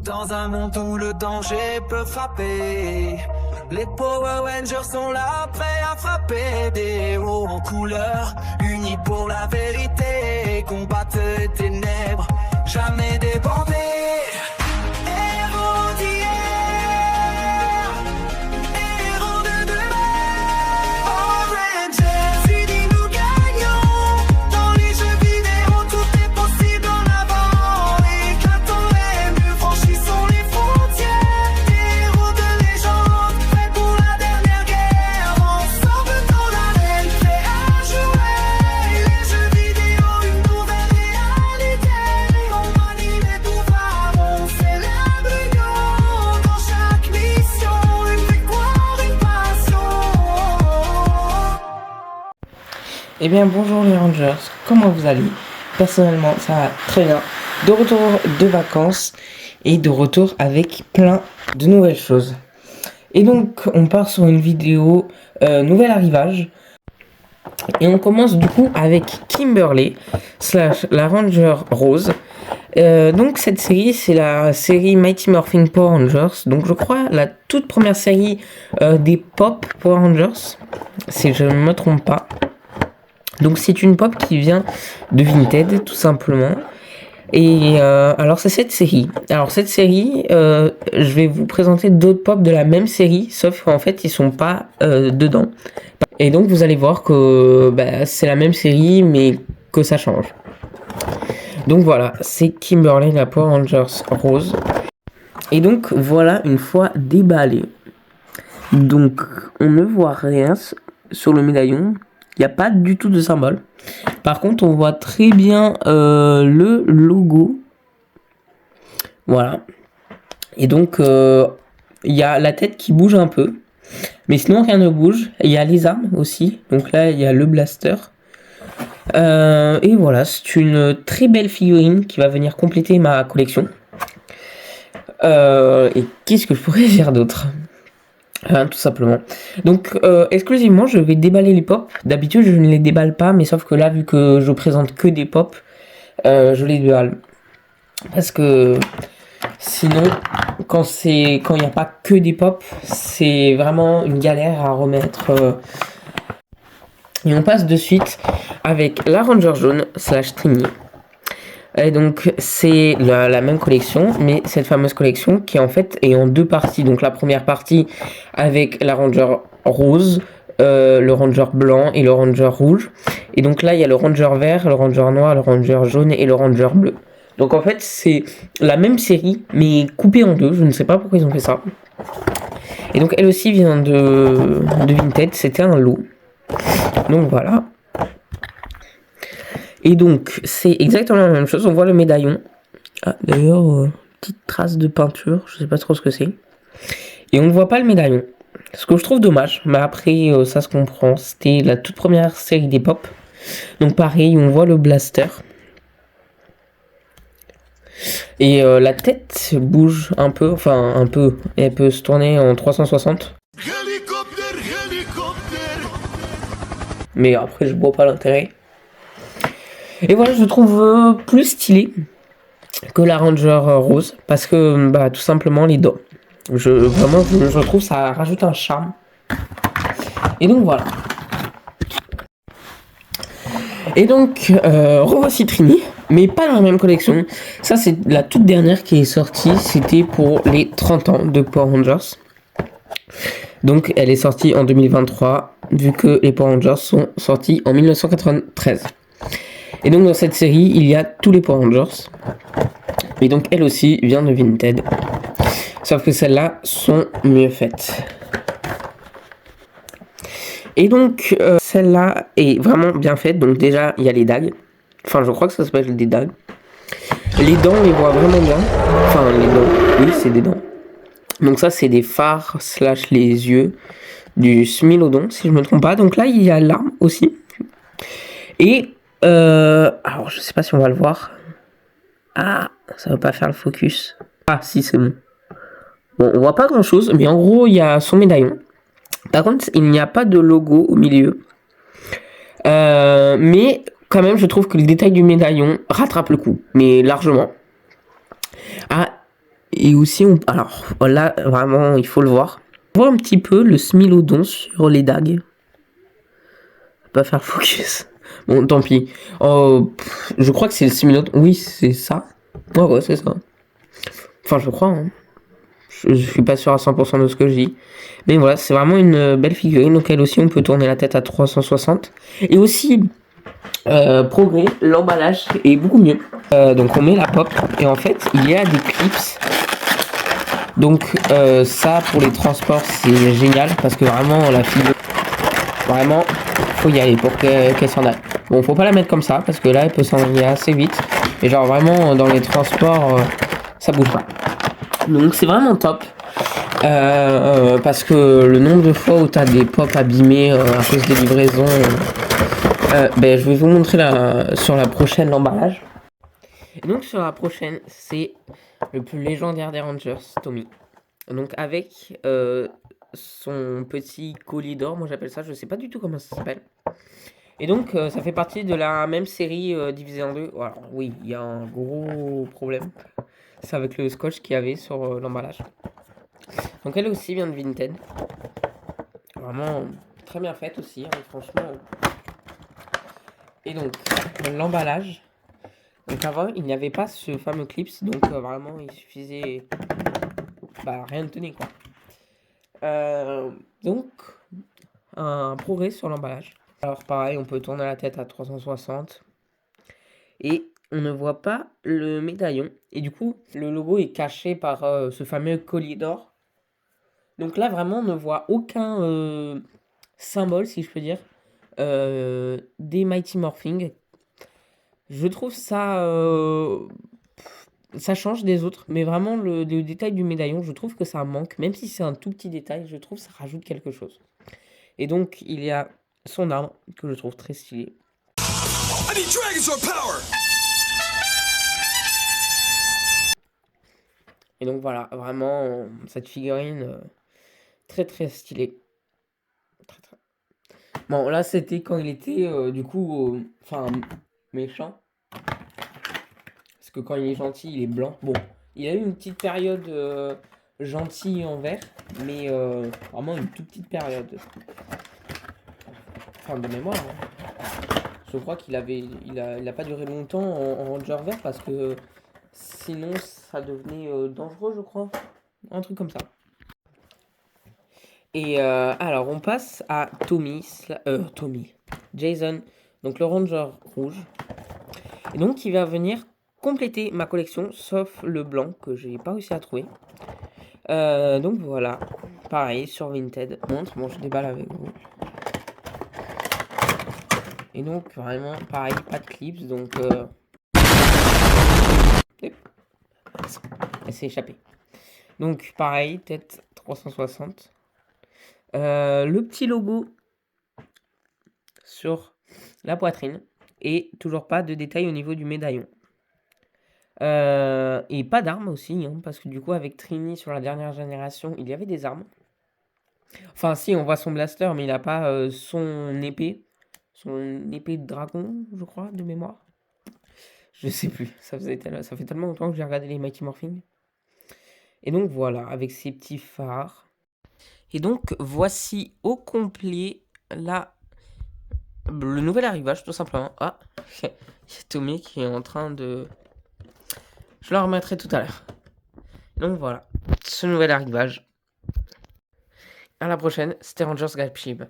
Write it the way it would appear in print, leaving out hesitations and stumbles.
Dans un monde où le danger peut frapper, les Power Rangers sont là, prêts à frapper. Des héros en couleur, unis pour la vérité, combattent les ténèbres, jamais débordés. Héros d'hier, héros de demain. Power Rangers, unis nous gagnons. Dans les jeux vidéo, tout est possible en avant. Éclatons les murs, franchissons les frontières. Héros de légende, prêts pour la dernière guerre. Ensemble dans l'arène, prêts à jouer. Les jeux vidéo, une nouvelle réalité. On manie les pouvoirs, on célèbre l'union. Dans chaque mission, une victoire, une passion. Eh bien bonjour les Rangers, comment vous allez? Personnellement ça va très bien. De retour de vacances et de retour avec plein de nouvelles choses. Et donc on part sur une vidéo nouvel arrivage. Et on commence du coup avec Kimberly / la Ranger Rose. Donc cette série c'est la série Mighty Morphin Power Rangers. Donc je crois la toute première série des Pop Power Rangers, si je ne me trompe pas. Donc c'est une pop qui vient de Vinted tout simplement. Et alors c'est cette série. Alors cette série, je vais vous présenter d'autres pop de la même série, sauf qu'en fait ils sont pas dedans. Et donc vous allez voir que c'est la même série mais que ça change. Donc voilà, c'est Kimberly la Power Rangers Rose. Et donc voilà une fois déballé. Donc on ne voit rien sur le médaillon. Il n'y a pas du tout de symbole. Par contre, on voit très bien le logo. Voilà. Et donc, il y a la tête qui bouge un peu. Mais sinon, rien ne bouge. Il y a les armes aussi. Donc là, il y a le blaster. Et voilà, c'est une très belle figurine qui va venir compléter ma collection. Et qu'est-ce que je pourrais dire d'autre ? Tout simplement. Donc exclusivement je vais déballer les pop. D'habitude je ne les déballe pas, mais sauf que là vu que je présente que des pop, je les déballe. Parce que sinon quand il n'y a pas que des pop, c'est vraiment une galère à remettre. Et on passe de suite avec la Ranger jaune / Trini. Et donc c'est la même collection, mais cette fameuse collection qui en fait est en deux parties. Donc la première partie avec la Ranger rose, le Ranger blanc et le Ranger rouge. Et donc là il y a le Ranger vert, le Ranger noir, le Ranger jaune et le Ranger bleu. Donc en fait c'est la même série mais coupée en deux, je ne sais pas pourquoi ils ont fait ça. Et donc elle aussi vient de Vinted, c'était un lot. Donc voilà. Et donc, c'est exactement la même chose. On voit le médaillon. Ah, d'ailleurs, petite trace de peinture. Je sais pas trop ce que c'est. Et on ne voit pas le médaillon. Ce que je trouve dommage. Mais après, ça se comprend. C'était la toute première série des pop. Donc pareil, on voit le blaster. Et la tête bouge un peu. Enfin, un peu. Elle peut se tourner en 360. Mais après, je vois pas l'intérêt. Et voilà, je trouve plus stylé que la Ranger rose parce que tout simplement les dents. Je trouve ça rajoute un charme. Et donc voilà. Et donc revoici Trini, mais pas dans la même collection. Ça c'est la toute dernière qui est sortie, c'était pour les 30 ans de Power Rangers. Donc elle est sortie en 2023 vu que les Power Rangers sont sortis en 1993. Et donc dans cette série, il y a tous les Power Rangers. Et donc elle aussi vient de Vinted. Sauf que celles-là sont mieux faites. Et donc celle-là est vraiment bien faite. Donc déjà, il y a les dagues. Enfin, je crois que ça s'appelle des dagues. Les dents, on les voit vraiment bien. Enfin, les dents. Oui, c'est des dents. Donc ça, c'est des phares / les yeux du Smilodon, si je me trompe pas. Donc là, il y a l'arme aussi. Et alors je sais pas si on va le voir. Ah, ça va pas faire le focus. Ah si, c'est bon. Bon, on voit pas grand chose, mais en gros il y a son médaillon. Par contre il n'y a pas de logo au milieu. Mais quand même je trouve que le détail du médaillon rattrape le coup, mais largement. Ah, Et aussi, alors là, vraiment, il faut le voir. On voit un petit peu le Smilodon sur les dagues. Pas faire focus. Bon, tant pis. Oh, je crois que c'est le Smilodon. Oui, c'est ça. Ouais, c'est ça. Enfin, je crois. Hein. Je suis pas sûr à 100% de ce que je dis. Mais voilà, c'est vraiment une belle figurine. Donc elle aussi, on peut tourner la tête à 360. Et aussi, progrès, l'emballage est beaucoup mieux. Donc on met la pop. Et en fait, il y a des clips. Donc ça, pour les transports, c'est génial. Parce que vraiment, la figurine, vraiment, faut y aller pour qu'elle s'en aille. Bon, faut pas la mettre comme ça. Parce que là, elle peut s'en aller assez vite. Et genre vraiment, dans les transports, ça bouge pas. Donc c'est vraiment top. Parce que le nombre de fois où tu as des pop abîmés à cause des livraisons, je vais vous montrer sur la prochaine l'emballage. Et donc sur la prochaine, c'est le plus légendaire des Rangers, Tommy. Donc avec son petit colis d'or, moi j'appelle ça, je sais pas du tout comment ça s'appelle. Et donc ça fait partie de la même série divisée en deux. Alors oui, il y a un gros problème. C'est avec le scotch qu'il y avait sur l'emballage. Donc elle aussi vient de Vinted. Vraiment très bien faite aussi, hein, franchement. Et donc l'emballage. Donc avant il n'y avait pas ce fameux clips, donc vraiment il suffisait. Rien de tenir quoi. Donc un progrès sur l'emballage. Alors pareil, on peut tourner la tête à 360. Et on ne voit pas le médaillon. Et du coup, le logo est caché par ce fameux collier d'or. Donc là, vraiment, on ne voit aucun symbole, si je peux dire, des Mighty Morphing. Je trouve ça... ça change des autres, mais vraiment, le détail du médaillon, je trouve que ça manque. Même si c'est un tout petit détail, je trouve que ça rajoute quelque chose. Et donc, il y a son arme, que je trouve très stylé. I need Dragonzord power! Et donc voilà, vraiment, cette figurine très très stylée. Très, très. Bon, là, c'était quand il était, du coup, méchant. Parce que quand il est gentil, il est blanc. Bon, il a eu une petite période gentille en vert, mais vraiment une toute petite période. Enfin, de mémoire. Hein. Je crois qu'il a pas duré longtemps en Ranger vert parce que sinon ça devenait dangereux, je crois. Un truc comme ça. Et alors, on passe à Jason, donc le Ranger rouge. Et donc, il va venir compléter ma collection, sauf le blanc que j'ai pas réussi à trouver. Donc voilà, pareil sur Vinted. Montre, bon, je déballe avec vous. Et donc, vraiment, pareil, pas de clips, donc... Elle s'est échappée. Donc, pareil, tête 360. Le petit logo sur la poitrine. Et toujours pas de détails au niveau du médaillon. Et pas d'armes aussi, hein, parce que du coup, avec Trini sur la dernière génération, il y avait des armes. Enfin, si, on voit son blaster, mais il n'a pas son épée. Son épée de dragon, je crois, de mémoire. Je sais plus. Ça fait tellement longtemps que j'ai regardé les Mighty Morphin. Et donc voilà, avec ces petits phares. Et donc voici au complet le nouvel arrivage, tout simplement. Ah, il y a Tommy qui est en train de... Je le remettrai tout à l'heure. Donc voilà, ce nouvel arrivage. À la prochaine, c'était Rangers Galpshib.